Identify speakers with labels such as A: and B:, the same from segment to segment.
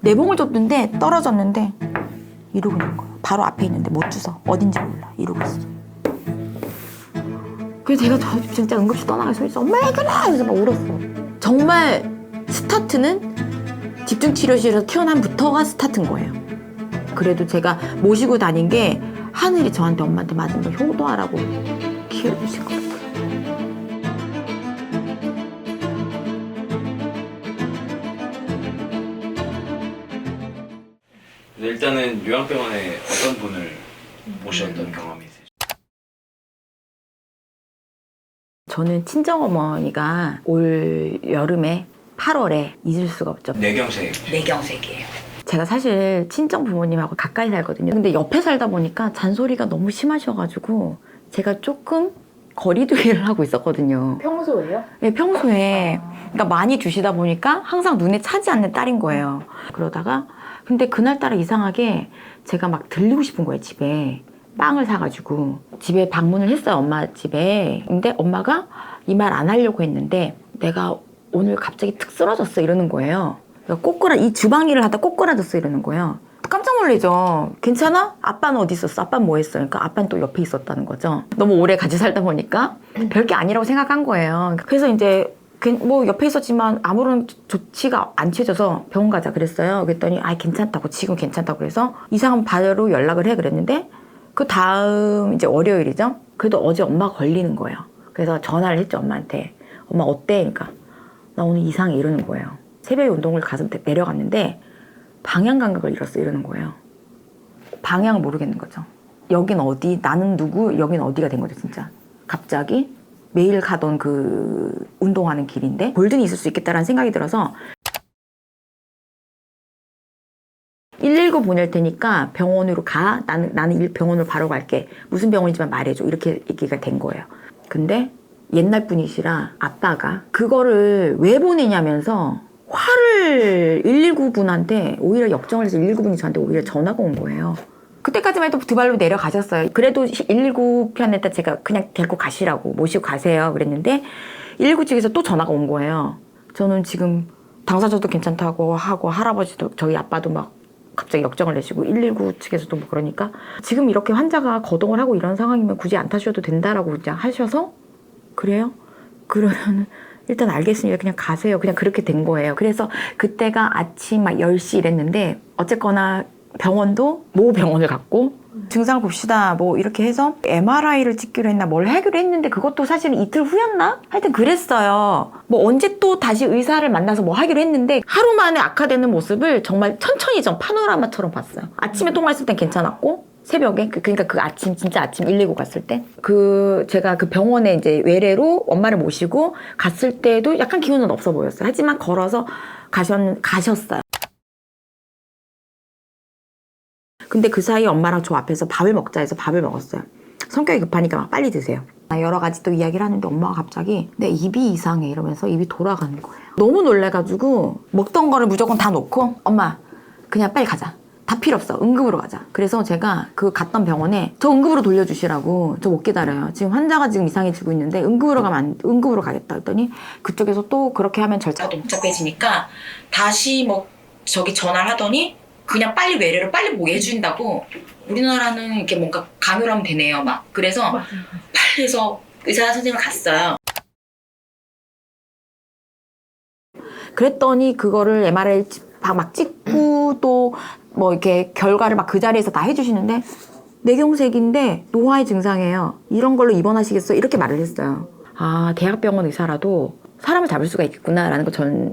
A: 내봉을 줬는데 떨어졌는데 이러고 있는 거야. 바로 앞에 있는데 못 주워. 어딘지 몰라. 이러고 있어. 그래서 제가 저 진짜 응급실 떠나가서 있어. 엄마 왜 그래? 그래서 막 울었어. 정말 스타트는 집중치료실에서 태어남부터가 스타트인 거예요. 그래도 제가 모시고 다닌 게 하늘이 저한테 엄마한테 맞은 거 효도하라고 키워주신 것 같아요.
B: 일단은 요양병원에 어떤 분을 모셨던 경험이 있으세요?
A: 저는 친정어머니가 올 여름에 8월에 잊을 수가 없죠.
B: 뇌경색.
A: 뇌경색이에요. 제가 사실 친정 부모님하고 가까이 살거든요. 근데 옆에 살다 보니까 잔소리가 너무 심하셔가지고 제가 조금 거리두기를 하고 있었거든요.
C: 평소에요?
A: 네, 평소에. 그러니까 많이 주시다 보니까 항상 눈에 차지 않는 딸인 거예요. 그러다가 근데 그날따라 이상하게 제가 막 들리고 싶은 거예요, 집에. 빵을 사가지고 집에 방문을 했어요, 엄마 집에. 근데 엄마가 이 말 안 하려고 했는데 내가 오늘 갑자기 툭 쓰러졌어 이러는 거예요. 이 주방 일을 하다 꼬꾸라졌어 이러는 거예요. 깜짝 놀라죠. 괜찮아? 아빠는 어디 있었어? 아빠는 뭐 했어? 그러니까 아빠는 또 옆에 있었다는 거죠. 너무 오래 같이 살다 보니까 별게 아니라고 생각한 거예요. 그래서 이제 뭐 옆에 있었지만 아무런 조치가 안 취해져서 병원 가자 그랬어요. 그랬더니 괜찮다고, 지금 괜찮다고 그래서 이상하면 바로 연락을 해 그랬는데 그 다음 이제 월요일이죠. 그래도 어제 엄마가 걸리는 거예요. 그래서 전화를 했죠, 엄마한테. 엄마 어때? 그러니까 나 오늘 이상해 이러는 거예요. 새벽에 운동을 가서 내려갔는데 방향 감각을 잃었어 이러는 거예요. 방향을 모르겠는 거죠. 여긴 어디, 나는 누구, 여긴 어디가 된 거죠 진짜. 갑자기 매일 가던 그 운동하는 길인데 골든이 있을 수 있겠다라는 생각이 들어서 119 보낼 테니까 병원으로 가. 나는 병원으로 바로 갈게. 무슨 병원이지만 말해줘. 이렇게 얘기가 된 거예요. 근데 옛날 분이시라 아빠가 그거를 왜 보내냐면서 화를 119 분한테 오히려 역정을 해서 119 분이 저한테 오히려 전화가 온 거예요. 그때까지만 해도 두 발로 내려가셨어요. 그래도 119 편에다 제가 그냥 데리고 가시라고 모시고 가세요 그랬는데 119 측에서 또 전화가 온 거예요. 저는 지금 당사자도 괜찮다고 하고 할아버지도 저희 아빠도 막 갑자기 역정을 내시고 119 측에서도 뭐 그러니까 지금 이렇게 환자가 거동을 하고 이런 상황이면 굳이 안 타셔도 된다라고 그냥 하셔서 그래요? 그러면 일단 알겠습니다. 그냥 가세요. 그냥 그렇게 된 거예요. 그래서 그때가 아침 막 10시 이랬는데 어쨌거나 병원도 모 병원을 갔고 증상을 봅시다 뭐 이렇게 해서 MRI를 찍기로 했나 뭘 하기로 했는데 그것도 사실은 이틀 후였나? 하여튼 그랬어요. 뭐 언제 또 다시 의사를 만나서 뭐 하기로 했는데 하루 만에 악화되는 모습을 정말 천천히 파노라마처럼 봤어요. 아침에 통화했을 땐 괜찮았고 새벽에 그러니까 그 아침 진짜 아침 119 갔을 때 제가 그 병원에 이제 외래로 엄마를 모시고 갔을 때도 약간 기운은 없어 보였어요. 하지만 걸어서 가셨어요. 근데 그 사이에 엄마랑 저 앞에서 밥을 먹자 해서 밥을 먹었어요. 성격이 급하니까 막 빨리 드세요. 여러 가지 또 이야기를 하는데 엄마가 갑자기 내 입이 이상해 이러면서 입이 돌아가는 거예요. 너무 놀래가지고 먹던 거를 무조건 다 놓고 엄마 그냥 빨리 가자. 다 필요 없어. 응급으로 가자. 그래서 제가 그 갔던 병원에 저 응급으로 돌려주시라고 저 못 기다려요. 지금 환자가 지금 이상해지고 있는데 응급으로 가겠다 했더니 그쪽에서 또 그렇게 하면 절차가 또 복잡해지니까 다시 뭐 저기 전화를 하더니 그냥 빨리 외래로 빨리 뭐 해준다고 우리나라는 이렇게 뭔가 강요를 하면 되네요 막 그래서 빨리 해서 의사 선생님을 갔어요. 그랬더니 그거를 MRI 막 찍고 또 뭐 이렇게 결과를 막 그 자리에서 다 해주시는데 뇌경색인데 노화의 증상이에요. 이런 걸로 입원하시겠어? 이렇게 말을 했어요. 아 대학병원 의사라도 사람을 잡을 수가 있겠구나라는 거 전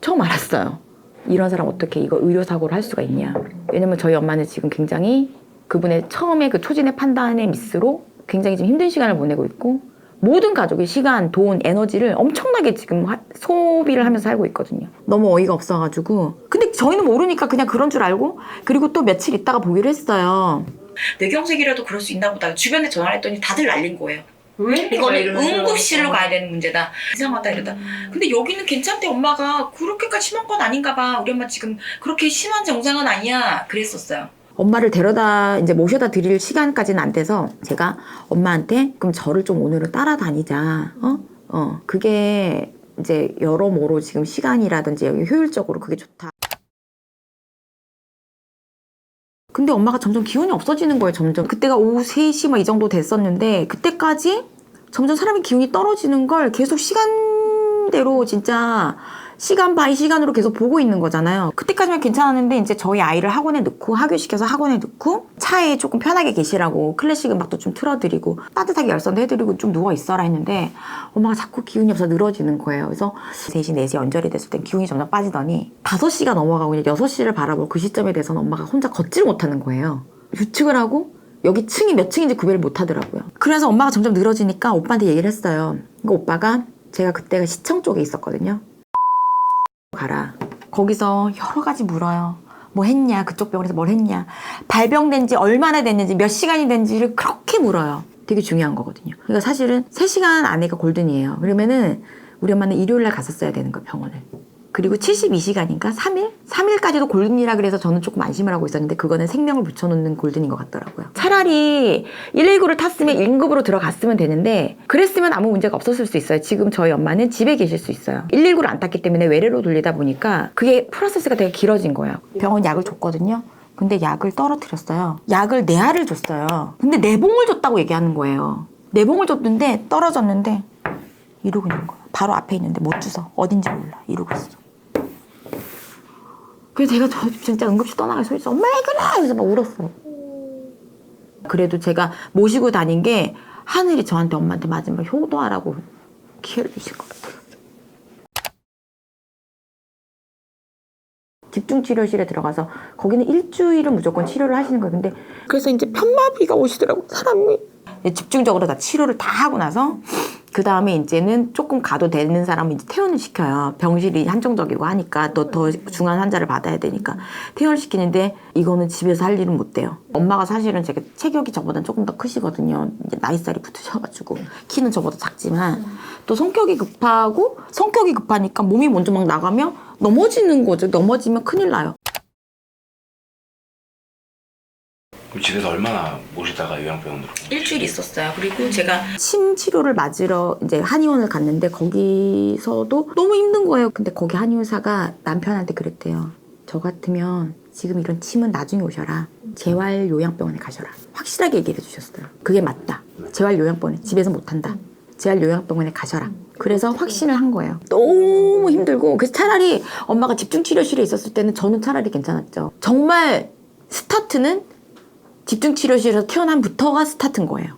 A: 처음 알았어요. 이런 사람 어떻게 이거 의료사고를 할 수가 있냐. 왜냐면 저희 엄마는 지금 굉장히 그분의 처음에 그 초진의 판단의 미스로 굉장히 지금 힘든 시간을 보내고 있고 모든 가족이 시간, 돈, 에너지를 엄청나게 지금 소비를 하면서 살고 있거든요. 너무 어이가 없어가지고 근데 저희는 모르니까 그냥 그런 줄 알고 그리고 또 며칠 있다가 보기로 했어요. 뇌경색이라도 그럴 수 있나 보다. 주변에 전화를 했더니 다들 난린 거예요.
C: 왜?
A: 이거는 응급실로 가야 되는 문제다. 이상하다 이러다. 근데 여기는 괜찮대. 엄마가 그렇게까지 심한 건 아닌가 봐. 우리 엄마 지금 그렇게 심한 증상은 아니야. 그랬었어요. 엄마를 데려다 이제 모셔다 드릴 시간까지는 안 돼서 제가 엄마한테 그럼 저를 좀 오늘은 따라다니자. 그게 이제 여러모로 지금 시간이라든지 효율적으로 그게 좋다. 근데 엄마가 점점 기운이 없어지는 거예요. 점점. 그때가 오후 3시 막 이 정도 됐었는데 그때까지 점점 사람의 기운이 떨어지는 걸 계속 시간대로 진짜 시간 바이 시간으로 계속 보고 있는 거잖아요. 그때까지만 괜찮았는데 이제 저희 아이를 학원에 넣고 하교시켜서 학원에 넣고 차에 조금 편하게 계시라고 클래식 음악도 좀 틀어드리고 따뜻하게 열선도 해드리고 좀 누워있어라 했는데 엄마가 자꾸 기운이 없어 늘어지는 거예요. 그래서 3시, 4시 연절이 됐을 땐 기운이 점점 빠지더니 5시가 넘어가고 이제 6시를 바라볼 그 시점에 대해서는 엄마가 혼자 걷지를 못하는 거예요. 유축을 하고 여기 층이 몇 층인지 구별을 못 하더라고요. 그래서 엄마가 점점 늘어지니까 오빠한테 얘기를 했어요. 그러니까 오빠가 제가 그때가 시청 쪽에 있었거든요. 가라. 거기서 여러 가지 물어요. 뭐 했냐? 그쪽 병원에서 뭘 했냐? 발병된 지 얼마나 됐는지 몇 시간이 된지를 그렇게 물어요. 되게 중요한 거거든요. 그러니까 사실은 3시간 안에가 골든이에요. 그러면은 우리 엄마는 일요일 날 갔었어야 되는 거예요, 병원을. 그리고 72시간인가? 3일? 3일까지도 골든이라 그래서 저는 조금 안심을 하고 있었는데 그거는 생명을 붙여놓는 골든인 것 같더라고요. 차라리 119를 탔으면 1급으로 들어갔으면 되는데 그랬으면 아무 문제가 없었을 수 있어요. 지금 저희 엄마는 집에 계실 수 있어요. 119를 안 탔기 때문에 외래로 돌리다 보니까 그게 프로세스가 되게 길어진 거예요. 병원 약을 줬거든요. 근데 약을 떨어뜨렸어요. 약을 4알을 줬어요. 근데 4봉을 줬다고 얘기하는 거예요. 4봉을 줬는데 떨어졌는데 이러고 있는 거야. 바로 앞에 있는데 못 주서 어딘지 몰라. 이러고 있어. 그래서 제가 저 진짜 응급실 떠나가서 소리쳐 엄마 왜 그래? 그래서 막 울었어요. 그래도 제가 모시고 다닌 게 하늘이 저한테 엄마한테 마지막 효도하라고 기회를 주신 것 같아요. 집중치료실에 들어가서 거기는 일주일은 무조건 치료를 하시는 거예요. 근데 그래서 이제 편마비가 오시더라고 사람이. 집중적으로 다 치료를 다 하고 나서 그 다음에 이제는 조금 가도 되는 사람은 이제 퇴원을 시켜요. 병실이 한정적이고 하니까 또 더 중한 환자를 받아야 되니까 퇴원을 시키는데 이거는 집에서 할 일은 못 돼요. 엄마가 사실은 제가 체격이 저보다 조금 더 크시거든요. 이제 나이살이 붙으셔가지고 키는 저보다 작지만 또 성격이 급하니까 몸이 먼저 막 나가면 넘어지는 거죠. 넘어지면 큰일 나요.
B: 그럼 집에서 얼마나 모시다가 요양병원으로?
A: 일주일 있었어요. 그리고 제가 침 치료를 맞으러 이제 한의원을 갔는데 거기서도 너무 힘든 거예요. 근데 거기 한의사가 남편한테 그랬대요. 저 같으면 지금 이런 침은 나중에 오셔라. 재활요양병원에 가셔라. 확실하게 얘기해 주셨어요. 그게 맞다. 재활요양병원에 집에서 못한다. 재활요양병원에 가셔라. 그래서 확신을 한 거예요. 너무 힘들고 그래서 차라리 엄마가 집중치료실에 있었을 때는 저는 차라리 괜찮았죠. 정말 스타트는 집중치료실에서 태어남부터가 스타트인 거예요.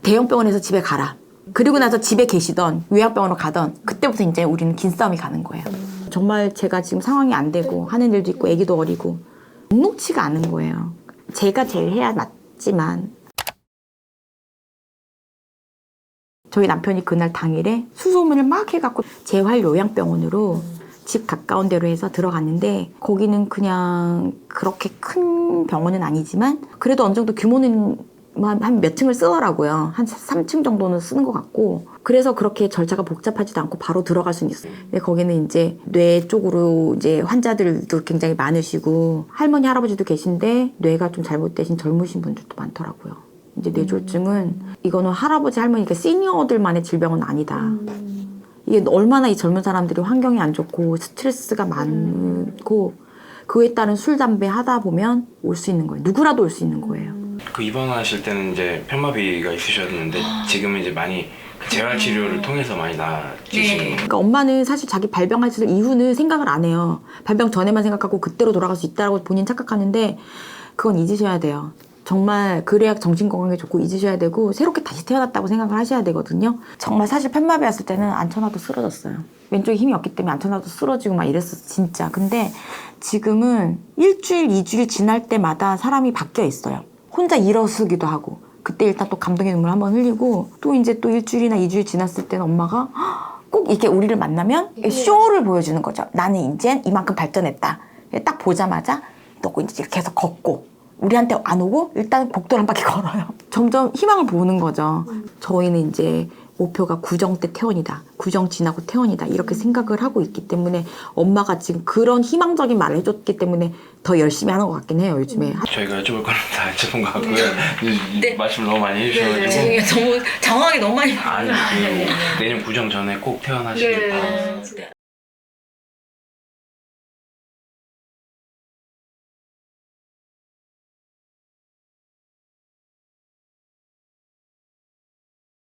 A: 대형병원에서 집에 가라. 그리고 나서 집에 계시던 요양병원으로 가던 그때부터 이제 우리는 긴 싸움이 가는 거예요. 정말 제가 지금 상황이 안 되고 하는 일도 있고 애기도 어리고 녹록치가 않은 거예요. 제가 제일 해야 맞지만 저희 남편이 그날 당일에 수소문을 막 해갖고 재활요양병원으로 집 가까운 데로 해서 들어갔는데 거기는 그냥 그렇게 큰 병원은 아니지만 그래도 어느 정도 규모는 한 몇 층을 쓰더라고요. 한 3층 정도는 쓰는 것 같고 그래서 그렇게 절차가 복잡하지도 않고 바로 들어갈 수는 있어요. 근데 거기는 이제 뇌 쪽으로 이제 환자들도 굉장히 많으시고 할머니 할아버지도 계신데 뇌가 좀 잘못되신 젊으신 분들도 많더라고요. 이제 뇌졸중은 이거는 할아버지 할머니 그러니까 시니어들만의 질병은 아니다. 이게 얼마나 이 젊은 사람들이 환경이 안 좋고 스트레스가 많고 그에 따른 술, 담배 하다 보면 올 수 있는 거예요. 누구라도 올 수 있는 거예요.
B: 그 입원하실 때는 이제 편마비가 있으셨는데 지금은 이제 많이 그 재활치료를 통해서 많이 나아지시는 거예요.
A: 그러니까 엄마는 사실 자기 발병하실 이후는 생각을 안 해요. 발병 전에만 생각하고 그때로 돌아갈 수 있다고 본인 착각하는데 그건 잊으셔야 돼요. 정말 그래야 정신 건강에 좋고 잊으셔야 되고 새롭게 다시 태어났다고 생각을 하셔야 되거든요. 정말 사실 편마비 왔을 때는 앉혀놔도 쓰러졌어요. 왼쪽에 힘이 없기 때문에 앉혀놔도 쓰러지고 막 이랬었어 진짜. 근데 지금은 일주일, 2주일 지날 때마다 사람이 바뀌어 있어요. 혼자 일어서기도 하고 그때 일단 또 감동의 눈물 한번 흘리고 또 이제 또 일주일이나 2주일 지났을 때는 엄마가 꼭 이렇게 우리를 만나면 쇼를 보여주는 거죠. 나는 이제 이만큼 발전했다. 딱 보자마자 또 이제 이렇게 해서 걷고 우리한테 안 오고 일단 복도를 한 바퀴 걸어요. 점점 희망을 보는 거죠. 저희는 이제 목표가 구정 때 퇴원이다. 구정 지나고 퇴원이다. 이렇게 생각을 하고 있기 때문에 엄마가 지금 그런 희망적인 말을 해줬기 때문에 더 열심히 하는 것 같긴 해요. 요즘에.
B: 저희가 여쭤볼 거는 다 여쭤본 것 같고요.
A: 네.
B: 말씀 너무 많이 해주셔가지고
A: 너무 장황하게 너무 많이
B: 아니 내년 구정 전에 꼭 퇴원하시길 바랍니다.